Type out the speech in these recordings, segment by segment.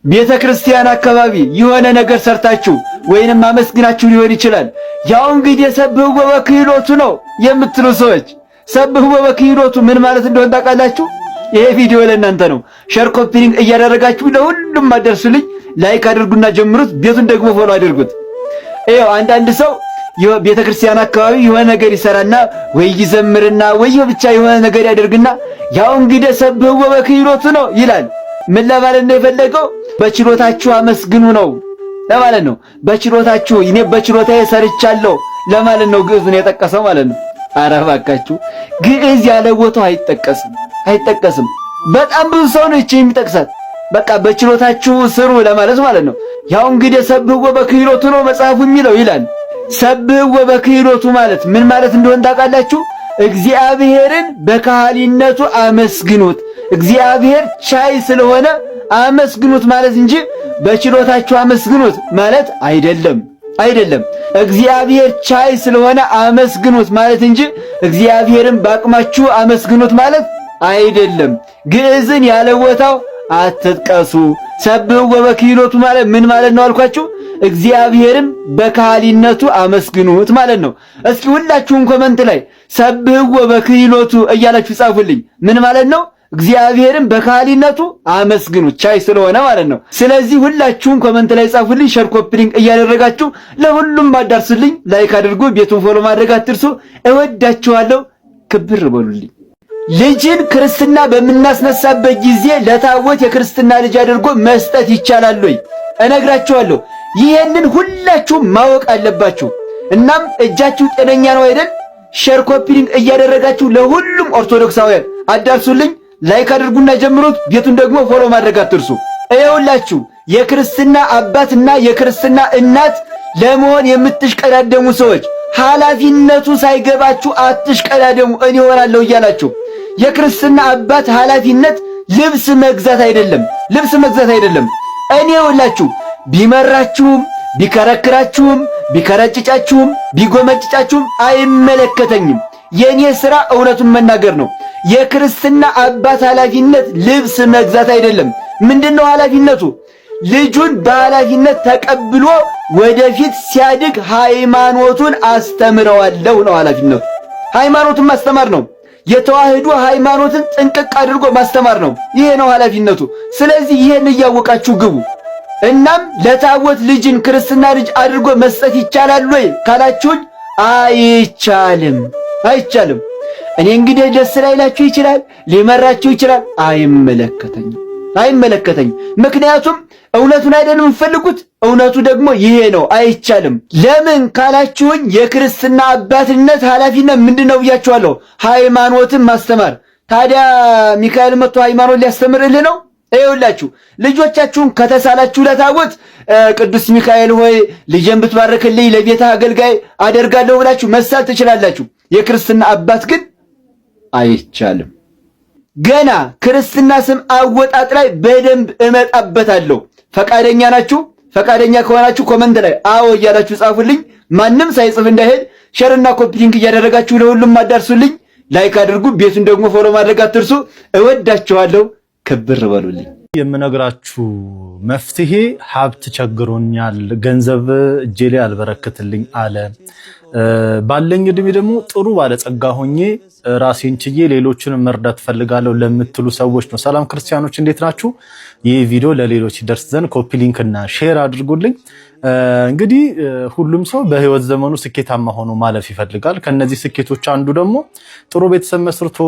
ቤተ ክርስቲያን አካባቢ የሆነ ነገር ሰርታችሁ ወይንም አመስግናችሁ ሊሆን ይችላል። ያው እንግዲህ ሰብህው በክህሎቱ ነው የምትሉ ሰዎች ሰብህው በክህሎቱ ምን ማለት እንደሆነ ታውቃላችሁ? ይሄ ቪዲዮ ለእናንተ ነው። ሼር ኮፒ ሊንክ እያደረጋችሁ ለሁሉም አደርሱልኝ። ላይክ አድርጉና ጀምሩት። ቤቱን ደግሞ ፎሎ አድርጉት። ይኸው አንዳንድ ሰው ቤተ ክርስቲያን አካባቢ የሆነ ነገር ይሰራና ወይ ይዘምርና ወይ ብቻ የሆነ ነገር ያደርግና ያው እንግዲህ ሰብህው በክህሎቱ ነው ይላል። ምን ለማለት ነው የፈለገው? በችሎታችሁ አመስግኑ ነው ለማለት ነው። በችሎታችሁ እኔ በችሎታዬ ሰርቻለሁ ለማለት ነው ግዕዙን የጠቀሰው ማለት ነው። ኧረ እባካችሁ ግዕዝ ያለ ቦታው አይጠቀስም። በጣም ብዙ ሰው ነው እቺ የሚጠቅሳት። በቃ በችሎታችሁ ስሩ ለማለት ማለት ነው። ያው እንግዲህ ሰብህው በክህሎቱ ነው መጽሐፉ የሚለው ይላል። ሰብህው በክህሎቱ ማለት ምን ማለት እንደሆነ ታውቃላችሁ? እግዚአብሔርን በካህሊነቱ አመስግኑት። እግዚአብሔር ቻይ ስለሆነ አመስግኑት ማለት እንጂ በችሎታችሁ አመስግኑት ማለት አይደለም። እግዚአብሔር ቻይ ስለሆነ አመስግኑት ማለት እንጂ እግዚአብሔርን በአቅማችሁ አመስግኑት ማለት አይደለም። ግዕዝን ያለ ቦታው አትጥቀሱ። ሰብህው በክህሎቱ ማለት ምን ማለት ነው አልኳችሁ? እግዚአብሔርን በካህሊነቱ አመስግኑት ማለት ነው። እስኪ ሁላችሁም ኮመንት ላይ ሰብህው በክህሎቱ እያላችሁ ጻፉልኝ። ምን ማለት ነው? እግዚአብሔርን በካህሊነቱ አመስግኑት ቻይ ስለሆነ ማለት ነው። ስለዚህ ሁላችሁም ኮመንት ላይ ጻፉልኝ። ሼር ኮፒ ሊንክ እያደረጋችሁ ለሁሉም አዳርሱልኝ። ላይክ አድርጉ። ቤቱን ፎሎ ማድረግ አትርሱ። እወዳችኋለሁ። ክብር በሉልኝ። ልጅን ክርስትና በምናስነሳበት ጊዜ ለታቦት የክርስትና ልጅ አድርጎ መስጠት ይቻላል ወይ? እነግራችኋለሁ። ይሄንን ሁላችሁም ማወቅ አለባችሁ። እናም እጃችሁ ጤነኛ ነው አይደል? ሼር ኮፒ ሊንክ እያደረጋችሁ ለሁሉም ኦርቶዶክሳውያን አዳርሱልኝ። ላይክ አድርጉና ጀምሩት። ቤቱን ደግሞ ፎሎ ማድረግ አትርሱ። እየውላችሁ የክርስትና አባትና የክርስትና እናት ለመሆን የምትሽቀዳደሙ ሰዎች ኃላፊነቱ ሳይገባችሁ አትሽቀዳደሙ። እኔ እሆናለሁ እያላችሁ የክርስትና አባት ኃላፊነት ልብስ መግዛት አይደለም። እኔ እየውላችሁ ቢመራችሁም ቢከረክራችሁም ቢከረጭጫችሁም ቢጎመጭጫችሁም አይመለከተኝም። የኔ ሥራ እውነቱን መናገር ነው። የክርስትና አባት ኃላፊነት ልብስ መግዛት አይደለም። ምንድነው ኃላፊነቱ? ልጁን በኃላፊነት ተቀብሎ ወደፊት ሲያድግ ሃይማኖቱን አስተምረዋለሁ ነው ኃላፊነቱ። ሃይማኖቱን ማስተማር ነው። የተዋህዶ ሃይማኖትን ጥንቅቅ አድርጎ ማስተማር ነው። ይሄ ነው ኃላፊነቱ። ስለዚህ ይሄን እያወቃችሁ ግቡ። እናም ለታቦት ልጅን ክርስትና ልጅ አድርጎ መስጠት ይቻላል ወይ ካላችሁኝ፣ አይቻልም። እኔ እንግዲህ ደስ ላይላችሁ ይችላል፣ ሊመራችሁ ይችላል። አይመለከተኝም። ምክንያቱም እውነቱን አይደለም የምትፈልጉት፣ እውነቱ ደግሞ ይሄ ነው። አይቻልም። ለምን ካላችሁኝ የክርስትና አባትነት ኃላፊነት ምንድነው ብያችኋለሁ? ሃይማኖትን ማስተማር። ታዲያ ሚካኤል መጥቶ ሃይማኖት ሊያስተምርልህ ነው? ይኸውላችሁ ልጆቻችሁን ከተሳላችሁ ለታቦት ቅዱስ ሚካኤል ሆይ ልጄን ብትባርክልኝ ለቤተ አገልጋይ አደርጋለሁ ብላችሁ መሳል ትችላላችሁ። የክርስትና አባት ግን አይቻልም። ገና ክርስትና ስም አወጣጥ ላይ በደንብ እመጣበታለሁ። ፈቃደኛ ናችሁ? ፈቃደኛ ከሆናችሁ ኮመንት ላይ አዎ እያላችሁ ጻፉልኝ። ማንም ሳይጽፍ እንዳይሄድ ሼርና ኮፒ ሊንክ እያደረጋችሁ ለሁሉም አዳርሱልኝ። ላይክ አድርጉ። ቤቱን ደግሞ ፎሎ ማድረግ አትርሱ። እወዳችኋለሁ። ክብር በሉልኝ። የምነግራችሁ መፍትሄ ሀብት ቸግሮኛል፣ ገንዘብ እጄ ላይ አልበረከትልኝ አለ፣ ባለኝ እድሜ ደግሞ ጥሩ ባለጸጋ ሆኜ ራሴን ችዬ ሌሎችንም መርዳት ፈልጋለሁ ለምትሉ ሰዎች ነው። ሰላም ክርስቲያኖች፣ እንዴት ናችሁ? ይህ ቪዲዮ ለሌሎች ደርስ ዘንድ ኮፒ ሊንክ እና ሼር አድርጉልኝ። እንግዲህ ሁሉም ሰው በህይወት ዘመኑ ስኬታማ ሆኖ ማለፍ ይፈልጋል። ከነዚህ ስኬቶች አንዱ ደግሞ ጥሩ ቤተሰብ መስርቶ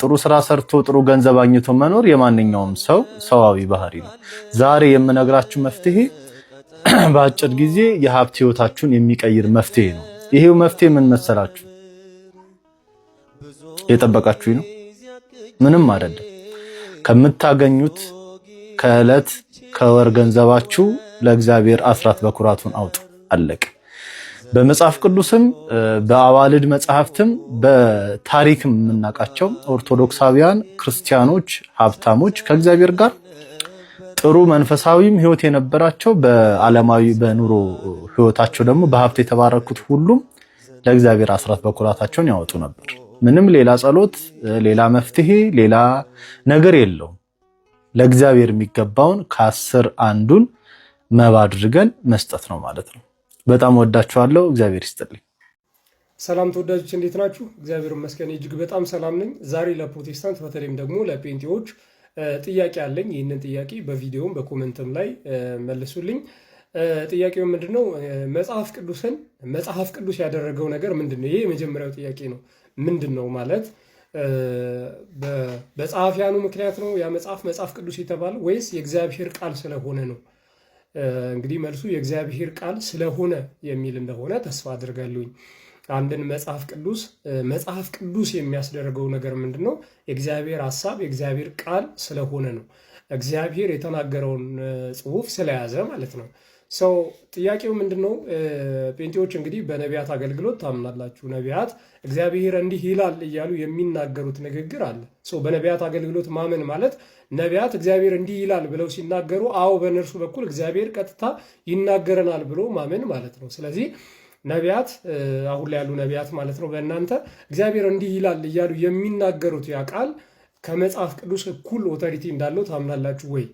ጥሩ ስራ ሰርቶ ጥሩ ገንዘብ አግኝቶ መኖር የማንኛውም ሰው ሰዋዊ ባህሪ ነው። ዛሬ የምነግራችሁ መፍትሄ በአጭር ጊዜ የሀብት ህይወታችሁን የሚቀይር መፍትሄ ነው። ይሄው መፍትሄ ምን መሰላችሁ? የጠበቃችሁ ነው። ምንም አይደለም። ከምታገኙት ከዕለት ከወር ገንዘባችሁ ለእግዚአብሔር አስራት በኩራቱን አውጡ። አለቀ። በመጽሐፍ ቅዱስም በአዋልድ መጽሐፍትም በታሪክም የምናውቃቸው ኦርቶዶክሳውያን ክርስቲያኖች ሀብታሞች ከእግዚአብሔር ጋር ጥሩ መንፈሳዊም ህይወት የነበራቸው በዓለማዊ በኑሮ ህይወታቸው ደግሞ በሀብት የተባረኩት ሁሉም ለእግዚአብሔር አስራት በኩራታቸውን ያወጡ ነበር። ምንም ሌላ ጸሎት፣ ሌላ መፍትሄ፣ ሌላ ነገር የለውም። ለእግዚአብሔር የሚገባውን ከ10 አንዱን መባ አድርገን መስጠት ነው ማለት ነው። በጣም ወዳችኋለሁ። እግዚአብሔር ይስጥልኝ። ሰላም ተወዳጆች እንዴት ናችሁ? እግዚአብሔር ይመስገን እጅግ በጣም ሰላም ነኝ። ዛሬ ለፕሮቴስታንት በተለይም ደግሞ ለጴንጤዎች ጥያቄ አለኝ። ይህንን ጥያቄ በቪዲዮም በኮመንትም ላይ መልሱልኝ። ጥያቄው ምንድነው? መጽሐፍ ቅዱስ ያደረገው ነገር ምንድነው? ይሄ የመጀመሪያው ጥያቄ ነው። ምንድነው ማለት በጸሐፊያኑ ምክንያት ነው ያ መጽሐፍ ቅዱስ የተባለው ወይስ የእግዚአብሔር ቃል ስለሆነ ነው? እንግዲህ መልሱ የእግዚአብሔር ቃል ስለሆነ የሚል እንደሆነ ተስፋ አድርጋለሁኝ። አንድን መጽሐፍ ቅዱስ የሚያስደርገው ነገር ምንድን ነው? የእግዚአብሔር ሐሳብ የእግዚአብሔር ቃል ስለሆነ ነው። እግዚአብሔር የተናገረውን ጽሑፍ ስለያዘ ማለት ነው። ሰው ጥያቄው ምንድን ነው? ጴንጤዎች እንግዲህ በነቢያት አገልግሎት ታምናላችሁ። ነቢያት እግዚአብሔር እንዲህ ይላል እያሉ የሚናገሩት ንግግር አለ። በነቢያት አገልግሎት ማመን ማለት ነቢያት እግዚአብሔር እንዲህ ይላል ብለው ሲናገሩ፣ አዎ በእነርሱ በኩል እግዚአብሔር ቀጥታ ይናገረናል ብሎ ማመን ማለት ነው። ስለዚህ ነቢያት አሁን ላይ ያሉ ነቢያት ማለት ነው በእናንተ እግዚአብሔር እንዲህ ይላል እያሉ የሚናገሩት ያ ቃል ከመጽሐፍ ቅዱስ እኩል ኦቶሪቲ እንዳለው ታምናላችሁ ወይ?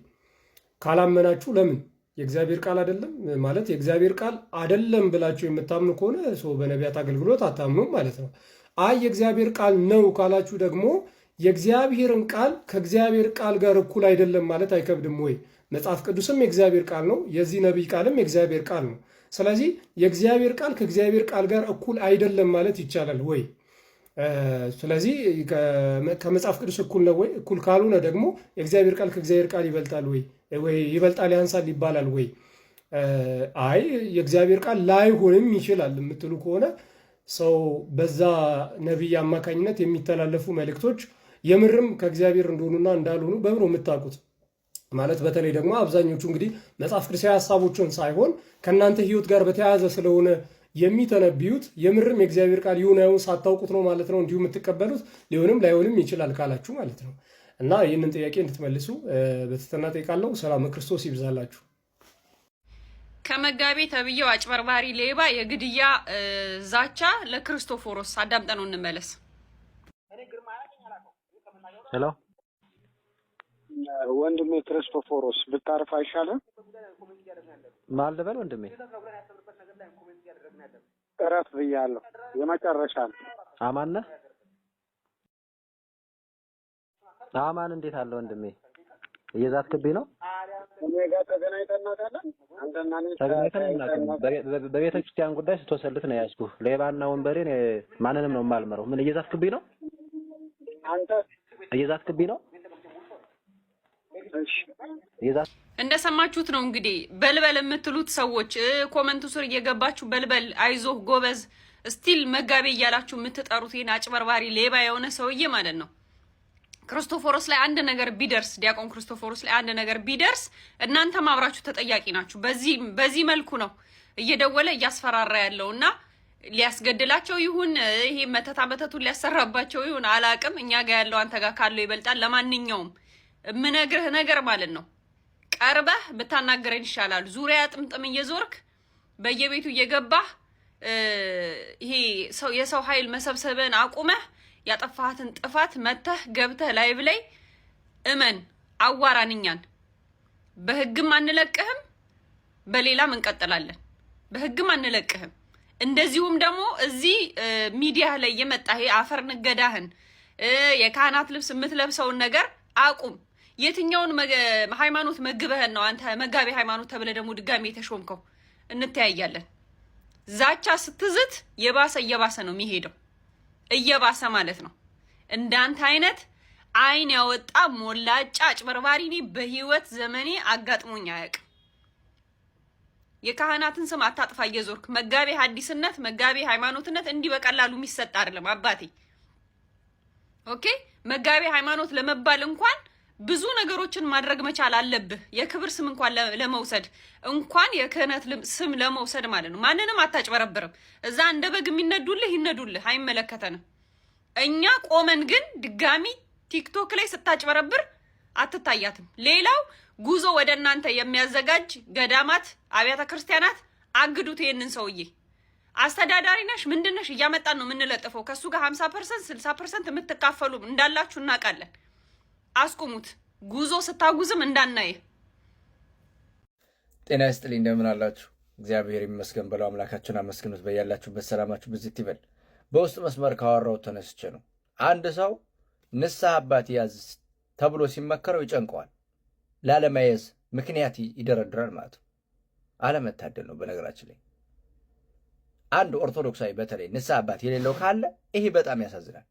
ካላመናችሁ ለምን የእግዚአብሔር ቃል አይደለም ማለት የእግዚአብሔር ቃል አይደለም ብላችሁ የምታምኑ ከሆነ በነቢያት አገልግሎት አታምኑም ማለት ነው። አይ የእግዚአብሔር ቃል ነው ካላችሁ ደግሞ የእግዚአብሔርን ቃል ከእግዚአብሔር ቃል ጋር እኩል አይደለም ማለት አይከብድም ወይ? መጽሐፍ ቅዱስም የእግዚአብሔር ቃል ነው፣ የዚህ ነቢይ ቃልም የእግዚአብሔር ቃል ነው። ስለዚህ የእግዚአብሔር ቃል ከእግዚአብሔር ቃል ጋር እኩል አይደለም ማለት ይቻላል ወይ? ስለዚህ ከመጽሐፍ ቅዱስ እኩል ነው ወይ? እኩል ካልሆነ ደግሞ የእግዚአብሔር ቃል ከእግዚአብሔር ቃል ይበልጣል ወይ ይበልጣል ያንሳል ይባላል ወይ? አይ የእግዚአብሔር ቃል ላይሆንም ይችላል የምትሉ ከሆነ ሰው በዛ ነቢይ አማካኝነት የሚተላለፉ መልእክቶች የምርም ከእግዚአብሔር እንደሆኑና እንዳልሆኑ በብሮ የምታውቁት ማለት በተለይ ደግሞ አብዛኞቹ እንግዲህ መጽሐፍ ቅዱሳዊ ሀሳቦችን ሳይሆን ከእናንተ ሕይወት ጋር በተያያዘ ስለሆነ የሚተነብዩት የምርም የእግዚአብሔር ቃል ይሁን አይሁን ሳታውቁት ነው ማለት ነው እንዲሁ የምትቀበሉት። ሊሆንም ላይሆንም ይችላል ካላችሁ ማለት ነው። እና ይህንን ጥያቄ እንድትመልሱ በትህትና ጠይቃለሁ። ሰላም ክርስቶስ ይብዛላችሁ። ከመጋቤ ተብዬው አጭበርባሪ ሌባ የግድያ ዛቻ ለክርስቶፎሮስ አዳምጠን እንመለስ። ሄሎ ወንድሜ ክርስቶፎሮስ ብታርፍ አይሻልም? ማን ልበል ወንድሜ? እረፍ ብያለሁ። የመጨረሻ ነው። አማን ነህ? አማን እንዴት አለ ወንድሜ? እየዛትክብኝ ነው? እኔ ጋር ተገናኝተን እናውቃለን። አንተና እኔ ተገናኝተን እናውቃለን። በቤተ ክርስቲያን ጉዳይ ስትወሰልት ነው ያዝኩህ። ሌባና ወንበሬን ማንንም ነው የማልመረው። ምን እየዛትክብኝ ነው? አንተ እየዛትክብኝ ነው? እንደሰማችሁት ነው እንግዲህ በልበል የምትሉት ሰዎች ኮመንቱ ስር እየገባችሁ በልበል፣ አይዞህ፣ ጎበዝ፣ ስቲል መጋቤ እያላችሁ የምትጠሩት ይሄን አጭበርባሪ ሌባ የሆነ ሰውዬ ማለት ነው ክርስቶፎሮስ ላይ አንድ ነገር ቢደርስ ዲያቆን ክርስቶፎሮስ ላይ አንድ ነገር ቢደርስ እናንተም አብራችሁ ተጠያቂ ናችሁ። በዚህ መልኩ ነው እየደወለ እያስፈራራ ያለውና ሊያስገድላቸው ይሁን ይሄ መተቱን ሊያሰራባቸው ይሁን አላቅም። እኛ ጋር ያለው አንተ ጋር ካለው ይበልጣል። ለማንኛውም የምነግርህ ነገር ማለት ነው ቀርበህ ብታናገረን ይሻላል። ዙሪያ ጥምጥም እየዞርክ በየቤቱ እየገባህ ይሄ የሰው ኃይል መሰብሰብን አቁመህ ያጠፋሃትን ጥፋት መተህ ገብተህ ላይቭ ላይ እመን አዋራንኛን። በህግም አንለቅህም፣ በሌላም እንቀጥላለን። በህግም አንለቅህም። እንደዚሁም ደግሞ እዚህ ሚዲያ ላይ የመጣ ይሄ አፈር ንገዳህን የካህናት ልብስ የምትለብሰውን ነገር አቁም። የትኛውን ሃይማኖት መግበህን ነው አንተ መጋቤ ሃይማኖት ተብለ ደግሞ ድጋሚ የተሾምከው? እንተያያለን። ዛቻ ስትዝት እየባሰ ነው የሚሄደው፣ እየባሰ ማለት ነው። እንዳንተ አይነት አይን ያወጣ ሞላጫ አጭበርባሪ እኔ በህይወት ዘመኔ አጋጥሞኝ አያውቅም። የካህናትን ስም አታጥፋ እየዞርክ መጋቤ ሐዲስነት መጋቤ ሃይማኖትነት እንዲህ በቀላሉ የሚሰጥ አይደለም አባቴ። ኦኬ መጋቤ ሃይማኖት ለመባል እንኳን ብዙ ነገሮችን ማድረግ መቻል አለብህ። የክብር ስም እንኳን ለመውሰድ እንኳን የክህነት ስም ለመውሰድ ማለት ነው። ማንንም አታጭበረብርም። እዛ እንደ በግ የሚነዱልህ ይነዱልህ፣ አይመለከተንም። እኛ ቆመን ግን ድጋሚ ቲክቶክ ላይ ስታጭበረብር አትታያትም። ሌላው ጉዞ ወደ እናንተ የሚያዘጋጅ ገዳማት፣ አብያተ ክርስቲያናት አግዱት ይሄንን ሰውዬ። አስተዳዳሪ ነሽ ምንድነሽ እያመጣን ነው የምንለጥፈው። ከሱ ጋር 50% 60% የምትካፈሉ እንዳላችሁ እናውቃለን። አስቁሙት። ጉዞ ስታጉዝም እንዳናየ። ጤና ይስጥልኝ፣ እንደምን አላችሁ? እግዚአብሔር ይመስገን በለው። አምላካችሁን አመስግኑት። በያላችሁበት ሰላማችሁ ብዝት ይበል። በውስጥ መስመር ካወራው ተነስቼ ነው። አንድ ሰው ንስሐ አባት ያዝ ተብሎ ሲመከረው ይጨንቀዋል። ላለመያዝ ምክንያት ይደረድራል ማለት ነው። አለመታደል ነው። በነገራችን ላይ አንድ ኦርቶዶክሳዊ በተለይ ንስሐ አባት የሌለው ካለ ይሄ በጣም ያሳዝናል።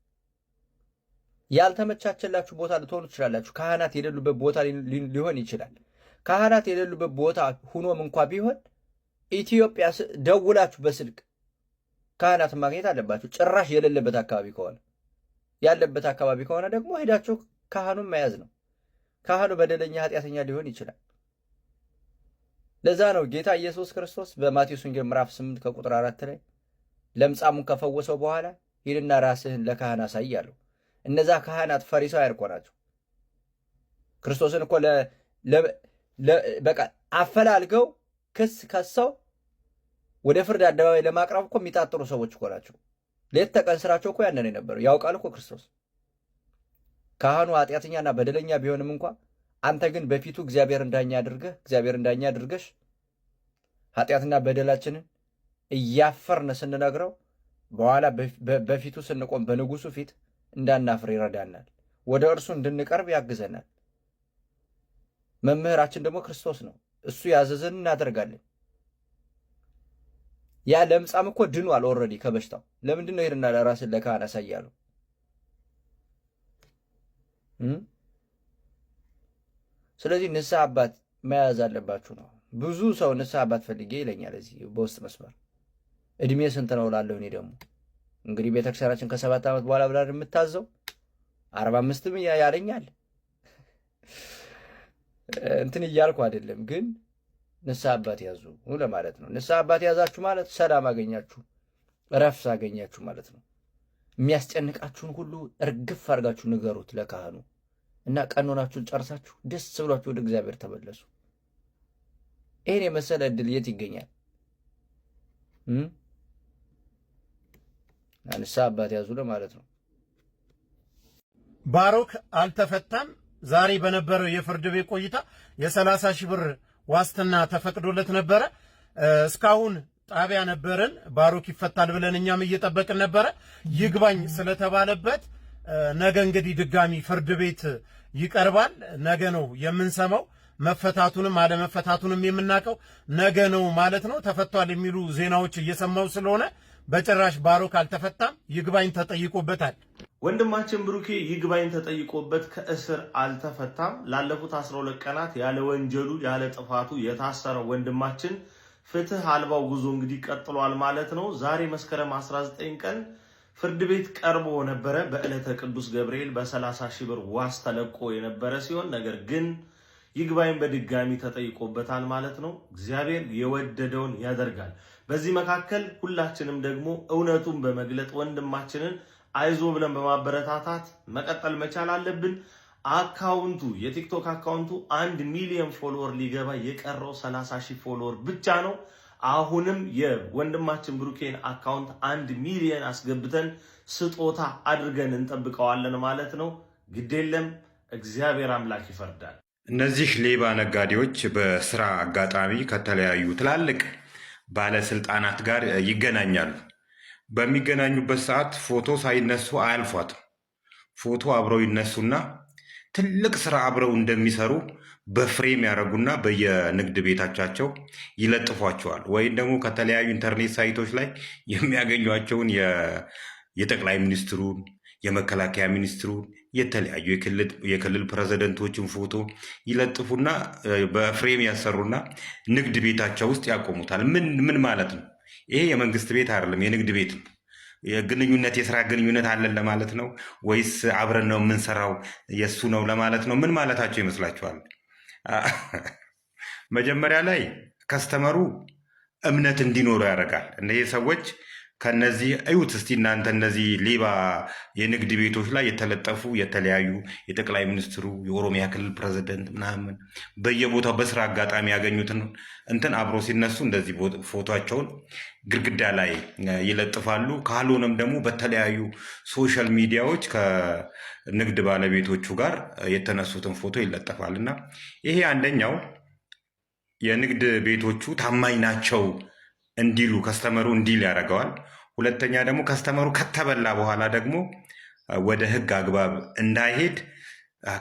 ያልተመቻቸላችሁ ቦታ ልትሆኑ ትችላላችሁ። ካህናት የሌሉበት ቦታ ሊሆን ይችላል። ካህናት የሌሉበት ቦታ ሁኖም እንኳ ቢሆን ኢትዮጵያ ደውላችሁ በስልክ ካህናትን ማግኘት አለባችሁ። ጭራሽ የሌለበት አካባቢ ከሆነ ያለበት አካባቢ ከሆነ ደግሞ ሄዳችሁ ካህኑን መያዝ ነው። ካህኑ በደለኛ ኃጢአተኛ ሊሆን ይችላል። ለዛ ነው ጌታ ኢየሱስ ክርስቶስ በማቴዎስ ወንጌል ምዕራፍ 8 ከቁጥር 4 ላይ ለምጻሙን ከፈወሰው በኋላ ሂድና ራስህን ለካህን አሳይ አለው። እነዛ ካህናት ፈሪሳውያን እኮ ናቸው። ክርስቶስን እኮ በቃ አፈላልገው ክስ ከሰው ወደ ፍርድ አደባባይ ለማቅረብ እኮ የሚጣጥሩ ሰዎች እኮ ናቸው። ሌት ተቀን ስራቸው እኮ ያንን የነበረው ያውቃል እኮ ክርስቶስ። ካህኑ ኃጢአተኛና በደለኛ ቢሆንም እንኳ አንተ ግን በፊቱ እግዚአብሔር እንዳኛ አድርገሽ ኃጢአትና በደላችንን እያፈርን ስንነግረው በኋላ በፊቱ ስንቆም በንጉሱ ፊት እንዳናፍር ይረዳናል። ወደ እርሱ እንድንቀርብ ያግዘናል። መምህራችን ደግሞ ክርስቶስ ነው። እሱ ያዘዘን እናደርጋለን። ያ ለምጻም እኮ ድኗል ኦልሬዲ ከበሽታው። ለምንድን ነው ሄድና ለራስን ለካህን አሳያለሁ? ስለዚህ ንስሐ አባት መያዝ አለባችሁ ነው። ብዙ ሰው ንስሐ አባት ፈልጌ ይለኛል እዚህ በውስጥ መስመር። እድሜ ስንት ነው እላለሁ። እኔ ደግሞ እንግዲህ ቤተክርስቲያናችን ከ7 ዓመት በኋላ ብላ የምታዘው 45ም ያለኛል። እንትን እያልኩ አይደለም፣ ግን ንስሐ አባት ያዙ ለማለት ነው። ንስሐ አባት ያዛችሁ ማለት ሰላም አገኛችሁ፣ እረፍት አገኛችሁ ማለት ነው። የሚያስጨንቃችሁን ሁሉ እርግፍ አድርጋችሁ ንገሩት ለካህኑ እና ቀኖናችሁን ጨርሳችሁ ደስ ብሏችሁ ወደ እግዚአብሔር ተመለሱ። ይህን የመሰለ ዕድል የት ይገኛል? ንስሐ አባት ያዙ ለማለት ነው። ባሮክ አልተፈታም። ዛሬ በነበረው የፍርድ ቤት ቆይታ የ30 ሺህ ብር ዋስትና ተፈቅዶለት ነበረ። እስካሁን ጣቢያ ነበርን። ባሮክ ይፈታል ብለን እኛም እየጠበቅን ነበረ። ይግባኝ ስለተባለበት ነገ እንግዲህ ድጋሚ ፍርድ ቤት ይቀርባል። ነገ ነው የምንሰማው። መፈታቱንም አለመፈታቱንም የምናውቀው ነገ ነው ማለት ነው። ተፈቷል የሚሉ ዜናዎች እየሰማው ስለሆነ በጭራሽ ባሮክ አልተፈታም፣ ይግባኝ ተጠይቆበታል። ወንድማችን ብሩኬ ይግባኝ ተጠይቆበት ከእስር አልተፈታም። ላለፉት 12 ቀናት ያለ ወንጀሉ ያለ ጥፋቱ የታሰረው ወንድማችን ፍትህ አልባው ጉዞ እንግዲህ ቀጥሏል ማለት ነው። ዛሬ መስከረም 19 ቀን ፍርድ ቤት ቀርቦ ነበረ። በዕለተ ቅዱስ ገብርኤል በ30 ሺህ ብር ዋስ ተለቆ የነበረ ሲሆን ነገር ግን ይግባኝ በድጋሚ ተጠይቆበታል ማለት ነው። እግዚአብሔር የወደደውን ያደርጋል። በዚህ መካከል ሁላችንም ደግሞ እውነቱን በመግለጥ ወንድማችንን አይዞ ብለን በማበረታታት መቀጠል መቻል አለብን። አካውንቱ የቲክቶክ አካውንቱ 1 ሚሊዮን ፎሎወር ሊገባ የቀረው 30 ሺህ ፎሎወር ብቻ ነው። አሁንም የወንድማችን ብሩኬን አካውንት 1 ሚሊዮን አስገብተን ስጦታ አድርገን እንጠብቀዋለን ማለት ነው። ግዴለም እግዚአብሔር አምላክ ይፈርዳል። እነዚህ ሌባ ነጋዴዎች በስራ አጋጣሚ ከተለያዩ ትላልቅ ባለስልጣናት ጋር ይገናኛሉ። በሚገናኙበት ሰዓት ፎቶ ሳይነሱ አያልፏትም። ፎቶ አብረው ይነሱና ትልቅ ስራ አብረው እንደሚሰሩ በፍሬም ያደረጉና በየንግድ ቤታቻቸው ይለጥፏቸዋል። ወይም ደግሞ ከተለያዩ ኢንተርኔት ሳይቶች ላይ የሚያገኟቸውን የጠቅላይ ሚኒስትሩን፣ የመከላከያ ሚኒስትሩን፣ የተለያዩ የክልል ፕሬዝደንቶችን ፎቶ ይለጥፉና በፍሬም ያሰሩና ንግድ ቤታቸው ውስጥ ያቆሙታል። ምን ማለት ነው? ይሄ የመንግስት ቤት አይደለም፣ የንግድ ቤት ነው። የስራ ግንኙነት አለን ለማለት ነው ወይስ አብረን ነው የምንሰራው የሱ ነው ለማለት ነው? ምን ማለታቸው ይመስላችኋል? መጀመሪያ ላይ ከስተመሩ እምነት እንዲኖረው ያደርጋል። እነዚህ ሰዎች ከነዚህ እዩት እስቲ እናንተ እነዚህ ሌባ የንግድ ቤቶች ላይ የተለጠፉ የተለያዩ የጠቅላይ ሚኒስትሩ የኦሮሚያ ክልል ፕሬዚደንት ምናምን በየቦታው በስራ አጋጣሚ ያገኙትን እንትን አብሮ ሲነሱ እንደዚህ ፎቶቸውን ግድግዳ ላይ ይለጥፋሉ። ካልሆነም ደግሞ በተለያዩ ሶሻል ሚዲያዎች ከንግድ ባለቤቶቹ ጋር የተነሱትን ፎቶ ይለጠፋል እና ይሄ አንደኛው የንግድ ቤቶቹ ታማኝ ናቸው እንዲሉ ከስተመሩ እንዲል ያደርገዋል። ሁለተኛ ደግሞ ከስተመሩ ከተበላ በኋላ ደግሞ ወደ ህግ አግባብ እንዳይሄድ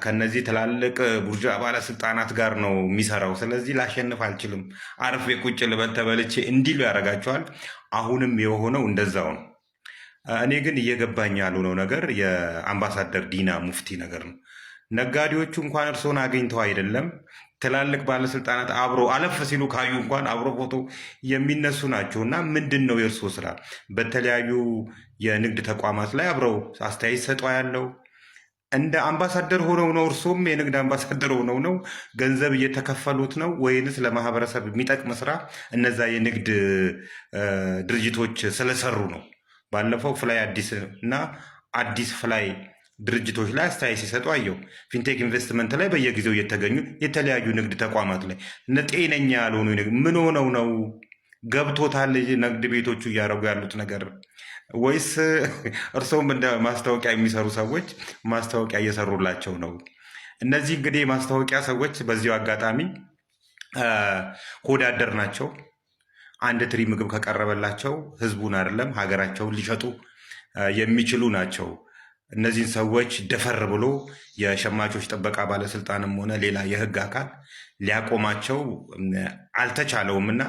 ከነዚህ ትላልቅ ቡርጃ ባለስልጣናት ጋር ነው የሚሰራው። ስለዚህ ላሸንፍ አልችልም፣ አርፌ ቁጭ ልበል ተበልቼ እንዲሉ ያደርጋቸዋል። አሁንም የሆነው እንደዛው ነው። እኔ ግን እየገባኝ ያልሆነው ነገር የአምባሳደር ዲና ሙፍቲ ነገር ነው። ነጋዴዎቹ እንኳን እርስዎን አግኝተው አይደለም ትላልቅ ባለስልጣናት አብሮ አለፍ ሲሉ ካዩ እንኳን አብሮ ፎቶ የሚነሱ ናቸው። እና ምንድን ነው የእርስዎ ስራ? በተለያዩ የንግድ ተቋማት ላይ አብረው አስተያየት ሰጧ ያለው እንደ አምባሳደር ሆነው ነው? እርስዎም የንግድ አምባሳደር ሆነው ነው? ገንዘብ እየተከፈሉት ነው ወይንስ ለማህበረሰብ የሚጠቅም ስራ እነዛ የንግድ ድርጅቶች ስለሰሩ ነው? ባለፈው ፍላይ አዲስ እና አዲስ ፍላይ ድርጅቶች ላይ አስተያየት ሲሰጡ አየው። ፊንቴክ ኢንቨስትመንት ላይ በየጊዜው እየተገኙ የተለያዩ ንግድ ተቋማት ላይ ጤነኛ ያልሆኑ ምን ሆነው ነው? ገብቶታል ንግድ ቤቶቹ እያደረጉ ያሉት ነገር? ወይስ እርስዎም እንደ ማስታወቂያ የሚሰሩ ሰዎች ማስታወቂያ እየሰሩላቸው ነው? እነዚህ እንግዲህ ማስታወቂያ ሰዎች በዚሁ አጋጣሚ ሆዳደር ናቸው። አንድ ትሪ ምግብ ከቀረበላቸው ህዝቡን አይደለም ሀገራቸውን ሊሸጡ የሚችሉ ናቸው። እነዚህን ሰዎች ደፈር ብሎ የሸማቾች ጥበቃ ባለስልጣንም ሆነ ሌላ የህግ አካል ሊያቆማቸው አልተቻለውም እና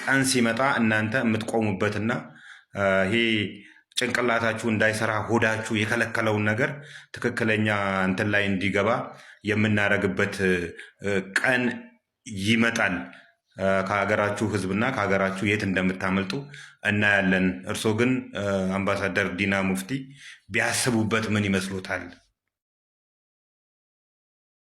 ቀን ሲመጣ እናንተ የምትቆሙበትና ይሄ ጭንቅላታችሁ እንዳይሰራ ሆዳችሁ የከለከለውን ነገር ትክክለኛ እንትን ላይ እንዲገባ የምናደርግበት ቀን ይመጣል። ከሀገራችሁ ህዝብና ከሀገራችሁ የት እንደምታመልጡ እናያለን። እርስዎ ግን አምባሳደር ዲና ሙፍቲ ቢያስቡበት ምን ይመስሎታል?